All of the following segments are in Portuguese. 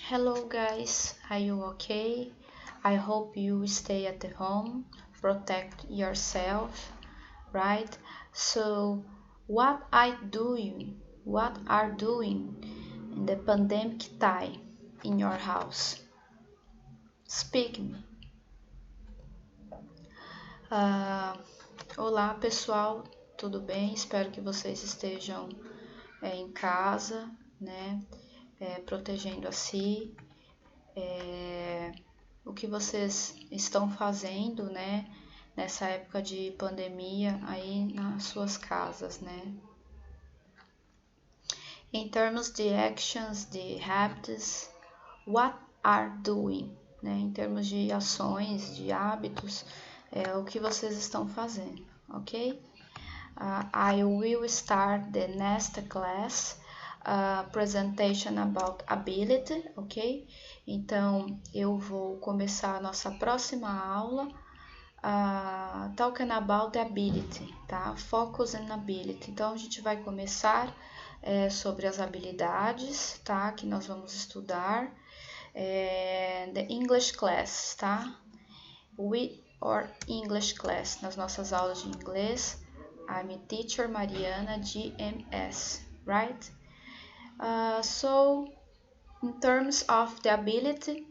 Hello guys, are you okay? I hope you stay at home, protect yourself, right? So, what are doing in the pandemic time in your house? Speak me. Olá pessoal, tudo bem? Espero que vocês estejam em casa, né? Protegendo a si. O que vocês estão fazendo, né? Nessa época de pandemia aí nas suas casas, né? Em termos de actions, de habits, what are doing, né? Em termos de ações, de hábitos, o que vocês estão fazendo, ok? I will start the next class presentation about ability, ok? Então, eu vou começar a nossa próxima aula talking about the ability, tá? Focus on ability. Então, a gente vai começar sobre as habilidades, tá? Que nós vamos estudar. The English class, tá? Or English class, nas nossas aulas de inglês. I'm teacher Mariana GMS, right? So, in terms of the ability,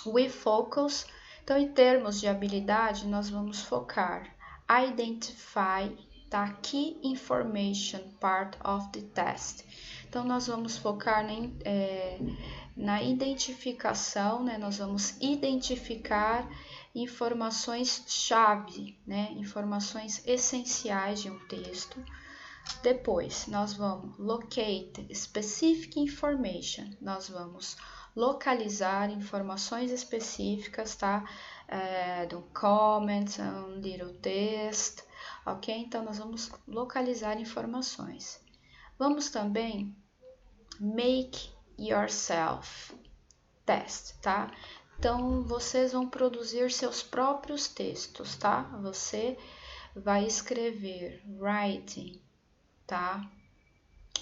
we focus. Então, em termos de habilidade, nós vamos focar. Identify the key information part of the test. Então, nós vamos focar na identificação, né? Nós vamos identificar informações-chave, né? Informações essenciais de um texto. Depois, nós vamos locate specific information. Nós vamos localizar informações específicas, tá? Do comment, um little text, ok? Então, nós vamos localizar informações. Vamos também make yourself test, tá? Então, vocês vão produzir seus próprios textos, tá? Você vai escrever writing, tá?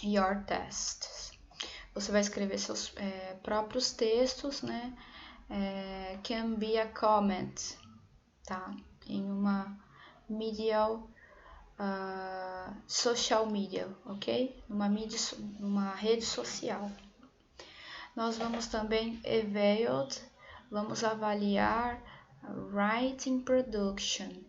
Your tests. Você vai escrever seus próprios textos, né? Can be a comment, tá? Em uma social media, ok? Numa rede social. Nós vamos também evaluate, vamos avaliar writing production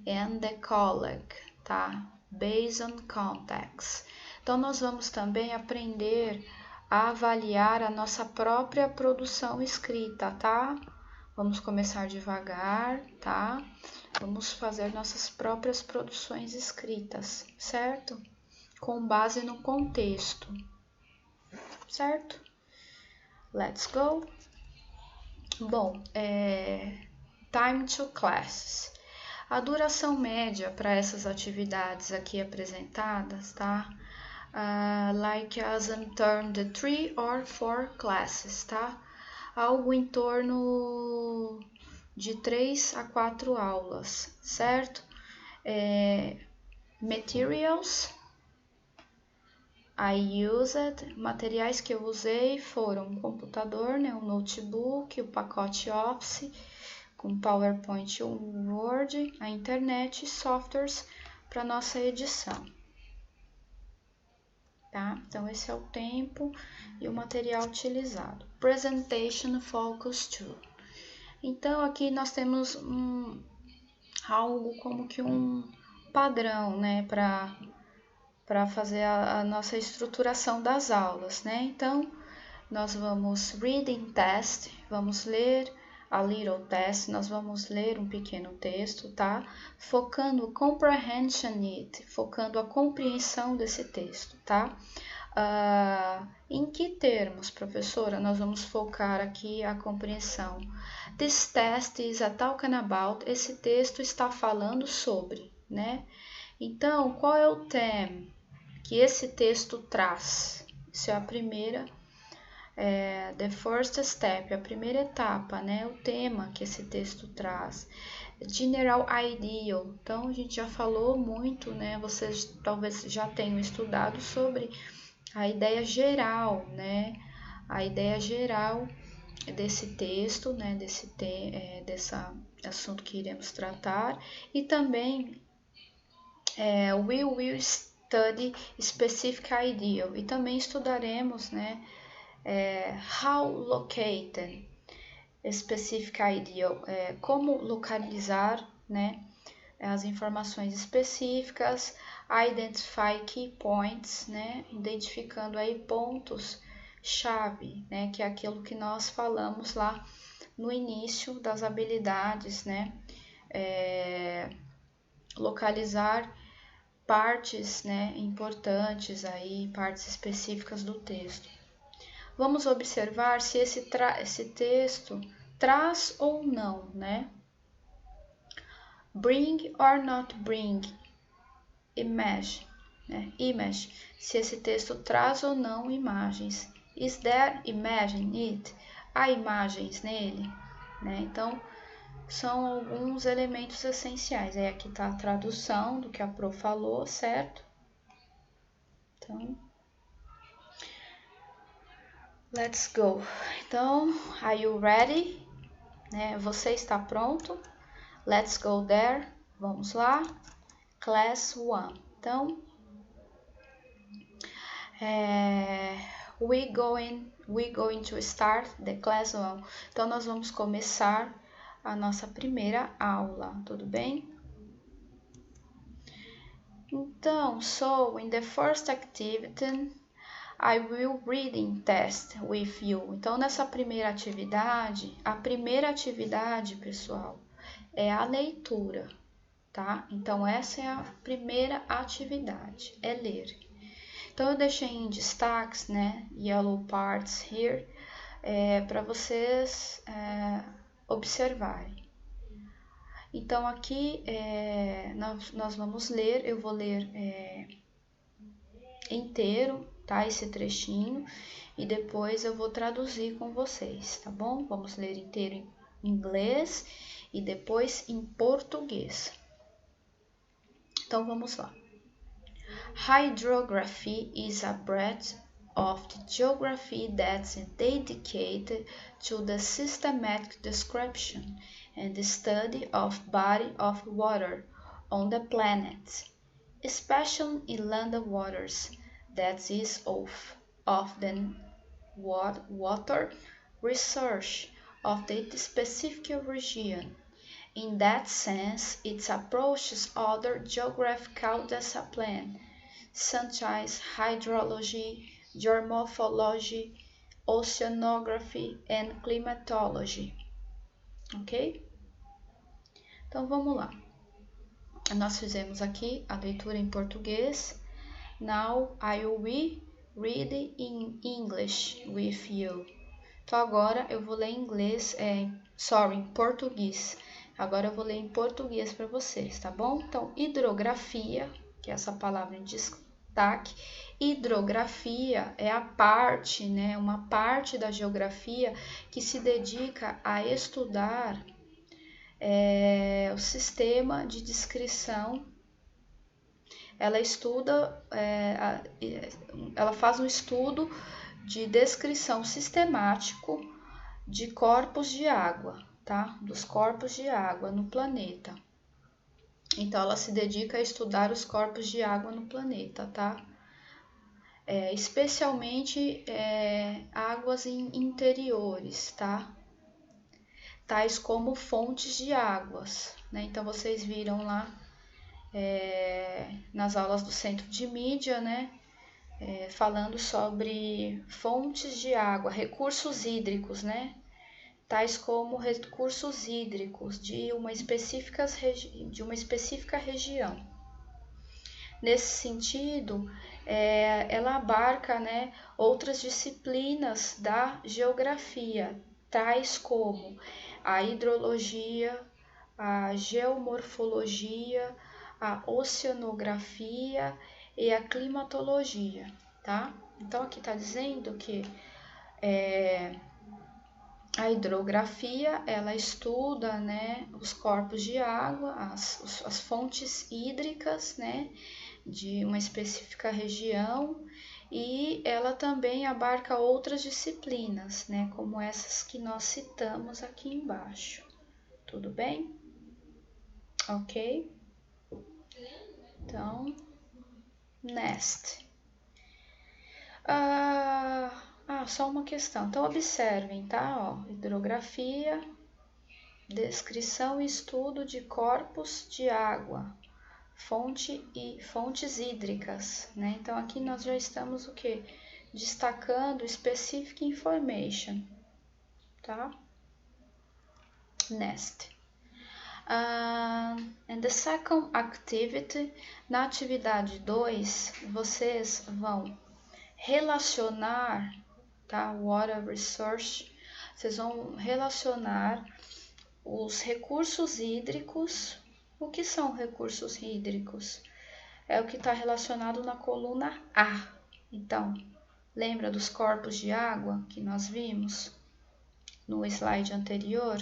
and the colleague, tá? Based on context. Então, nós vamos também aprender a avaliar a nossa própria produção escrita, tá? Vamos começar devagar, tá? Vamos fazer nossas próprias produções escritas, certo? Com base no contexto, certo? Let's go! Bom, time to classes. A duração média para essas atividades aqui apresentadas, tá? Like as in term de 3 or 4 classes, tá? Algo em torno de 3 a 4 aulas, certo? Materials I used, materiais que eu usei foram um computador, né? Um notebook, o pacote Office, com PowerPoint e Word, a internet e softwares para nossa edição. Tá? Então, esse é o tempo e o material utilizado. Presentation Focus 2. Então, aqui nós temos algo como que um padrão, né? Para fazer a nossa estruturação das aulas, né? Então, nós vamos reading test, vamos ler a little test, nós vamos ler um pequeno texto, tá? Focando comprehension it, focando a compreensão desse texto, tá? Em que termos, professora, nós vamos focar aqui a compreensão? This test is talking about, esse texto está falando sobre, né? Então, qual é o tema que esse texto traz? Isso é a primeira the first step, a primeira etapa, né? O tema que esse texto traz. General ideal. Então, a gente já falou muito, né? Vocês talvez já tenham estudado sobre a ideia geral, né? a ideia geral desse texto, né, desse assunto que iremos tratar, e também we will study specific ideal, e também estudaremos, né, how located specific ideal, como localizar, né, as informações específicas, identify key points, né, identificando aí pontos chave, né, que é aquilo que nós falamos lá no início das habilidades, né, localizar partes, né, importantes aí, partes específicas do texto. Vamos observar se esse texto traz ou não, né? Bring or not bring image, né? Image, se esse texto traz ou não imagens. Is there image in it? Há imagens nele, né? Então, são alguns elementos essenciais. Aí aqui está a tradução do que a Pro falou, certo? Então, let's go. Então, are you ready? Né? Você está pronto? Let's go there. Vamos lá. Class 1. Então, we going to start the class 1. Então, nós vamos começar a nossa primeira aula, tudo bem? Então, so in the first activity, I will reading test with you. Então, nessa primeira atividade, pessoal, é a leitura, tá? Então, essa é a primeira atividade, é ler. Então, eu deixei em destaques, né, yellow parts here, para vocês observarem. Então, aqui nós vamos ler, eu vou ler inteiro, tá? Esse trechinho, e depois eu vou traduzir com vocês, tá bom? Vamos ler inteiro em inglês e depois em português. Então, vamos lá. Hydrography is a branch of the geography that's dedicated to the systematic description and the study of body of water on the planet, especially inland waters, that is often water research of the specific region. In that sense, it approaches other geographical disciplines, such as hydrology, geomorphology, oceanography, and climatology. Ok? Então, vamos lá. Nós fizemos aqui a leitura em português. Now, I will read in English with you. Então, agora eu vou ler em inglês, em português. Agora eu vou ler em português para vocês, tá bom? Então, hidrografia, que é essa palavra em destaque. Hidrografia é a parte, né, uma parte da geografia que se dedica a estudar o sistema de descrição. Ela ela faz um estudo de descrição sistemático de corpos de água, tá? Dos corpos de água no planeta. Então, ela se dedica a estudar os corpos de água no planeta, tá? Especialmente águas interiores, tá? Tais como fontes de águas, né? Então, vocês viram lá nas aulas do Centro de Mídia, né? Falando sobre fontes de água, recursos hídricos, né? Tais como recursos hídricos de uma específica região. Nesse sentido, ela abarca, né, outras disciplinas da geografia, tais como a hidrologia, a geomorfologia, a oceanografia e a climatologia, tá? Então, aqui está dizendo que a hidrografia, ela estuda, né, os corpos de água, as fontes hídricas, né, de uma específica região, e ela também abarca outras disciplinas, né, como essas que nós citamos aqui embaixo. Tudo bem? Ok? Então, next. Só uma questão. Então, observem, tá? Ó, hidrografia, descrição e estudo de corpos de água, fontes hídricas, né? Então, aqui nós já estamos o quê? Destacando specific information, tá? Next. And the second activity, na atividade 2, vocês vão relacionar, tá? Water resource, vocês vão relacionar os recursos hídricos. O que são recursos hídricos? É o que está relacionado na coluna A. Então, lembra dos corpos de água que nós vimos no slide anterior?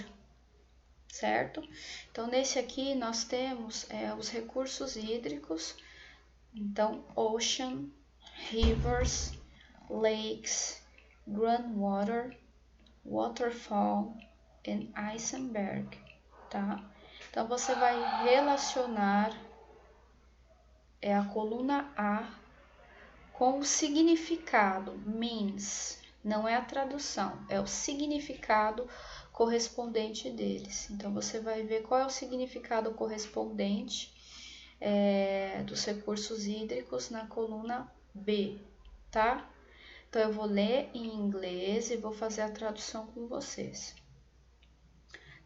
Certo? Então, nesse aqui nós temos os recursos hídricos. Então, ocean, rivers, lakes, groundwater, waterfall and iceberg, tá? Então, você vai relacionar a coluna A com o significado, means, não é a tradução, é o significado correspondente deles. Então, você vai ver qual é o significado correspondente dos recursos hídricos na coluna B, tá? Então, eu vou ler em inglês e vou fazer a tradução com vocês.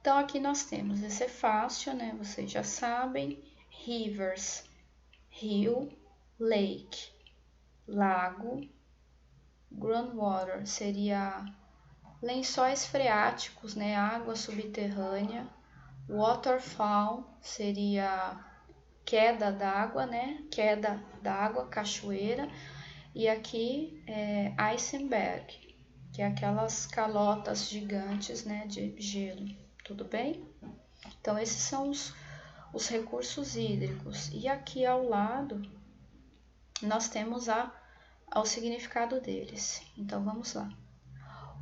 Então, aqui nós temos, esse é fácil, né? Vocês já sabem, rivers, rio, lake, lago, groundwater seria lençóis freáticos, né? Água subterrânea, waterfall seria queda d'água, né? Queda d'água, cachoeira, e aqui iceberg, que é aquelas calotas gigantes, né? De gelo, tudo bem? Então, esses são os recursos hídricos. E aqui ao lado, nós temos o significado deles. Então, vamos lá.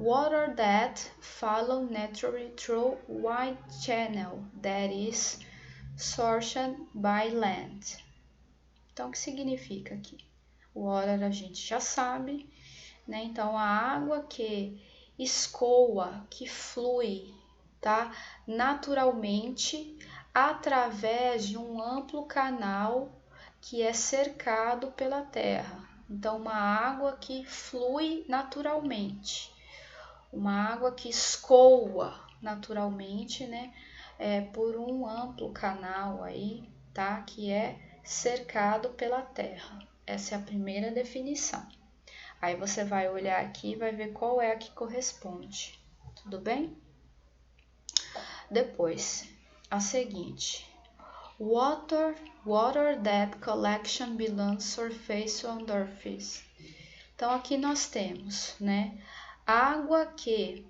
Water that follow naturally through wide channel that is sourced by land. Então, o que significa aqui? Water a gente já sabe, né? Então, a água que escoa, que flui, tá? Naturalmente, através de um amplo canal que é cercado pela terra. Então, uma água que flui naturalmente. Uma água que escoa naturalmente, né, por um amplo canal aí, tá, que é cercado pela terra. Essa é a primeira definição. Aí você vai olhar aqui e vai ver qual é a que corresponde, tudo bem? Depois, a seguinte. Water that collection below surface on surface. Então, aqui nós temos, né, água que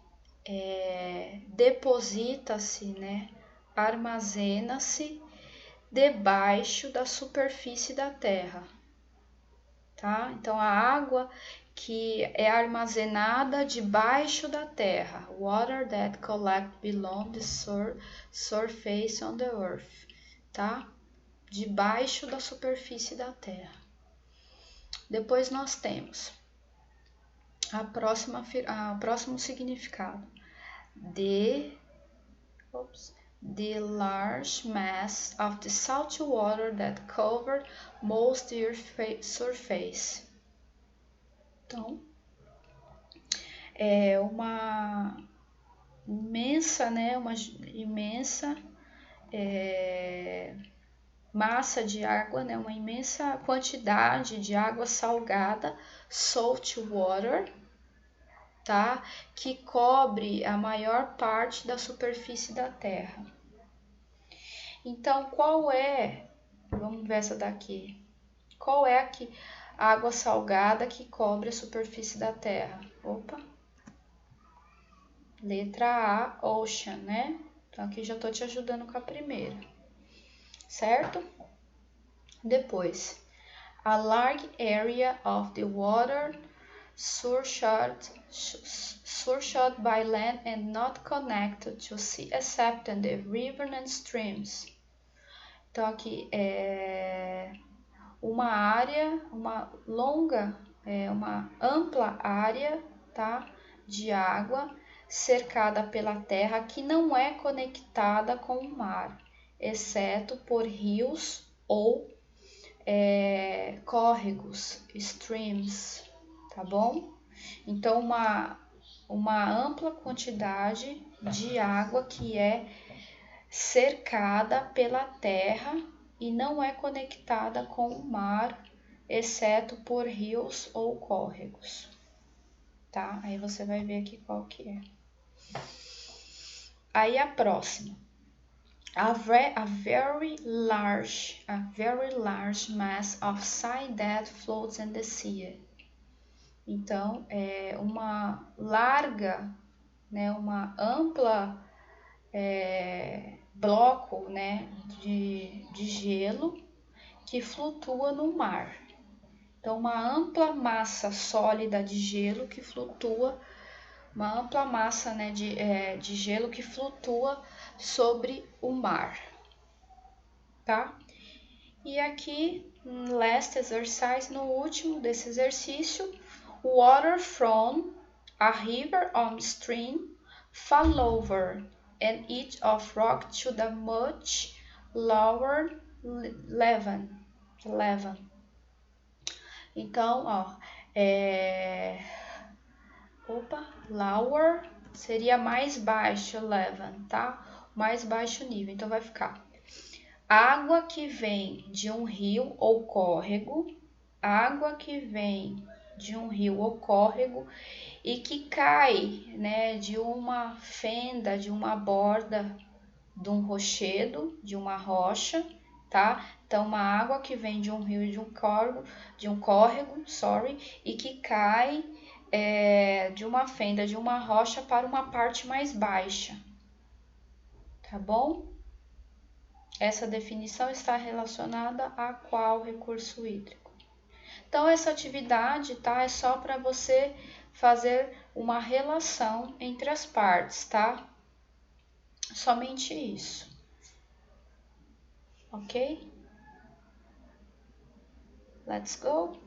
deposita-se, né, armazena-se debaixo da superfície da terra, tá? Então, a água que é armazenada debaixo da terra, water that collect below the surface on the earth, tá? Debaixo da superfície da terra. Depois nós temos o próximo significado. The large mass of the salty water that cover most earth's surface. Então, é uma imensa, né, massa de água, né, uma imensa quantidade de água salgada, salt water, tá? Que cobre a maior parte da superfície da Terra. Então, vamos ver essa daqui. Qual é a água salgada que cobre a superfície da Terra? Opa! Letra A, ocean, né? Então, aqui já tô te ajudando com a primeira. Certo? Depois, A large area of the water surcharged by land and not connected to sea except in the rivers and streams. Então aqui é uma área, uma ampla área, tá, de água cercada pela terra que não é conectada com o mar, exceto por rios ou córregos, streams, tá bom? Então uma ampla quantidade de água que é cercada pela terra e não é conectada com o mar, exceto por rios ou córregos, tá? Aí você vai ver aqui qual que é. Aí a próxima. A very large mass of sea that floats in the sea. Então, é uma larga, né, uma ampla bloco, né, de gelo que flutua no mar. Então, uma ampla massa sólida de gelo que flutua, uma ampla massa, né, de gelo que flutua sobre o mar, tá? E aqui, last exercise, no último desse exercício, water from a river or stream fall over and each of rock to the much lower level. Então, ó, lower seria mais baixo, level, tá? Mais baixo nível. Então, vai ficar água que vem de um rio ou córrego, água que vem de um rio ou córrego e que cai, né, de uma fenda, de uma borda, de um rochedo, de uma rocha, tá? Então, uma água que vem de um rio e de um córrego, e que cai de uma fenda, de uma rocha para uma parte mais baixa, tá bom? Essa definição está relacionada a qual recurso hídrico? Então, essa atividade, tá, é só para você fazer uma relação entre as partes, tá? Somente isso. Ok? Let's go!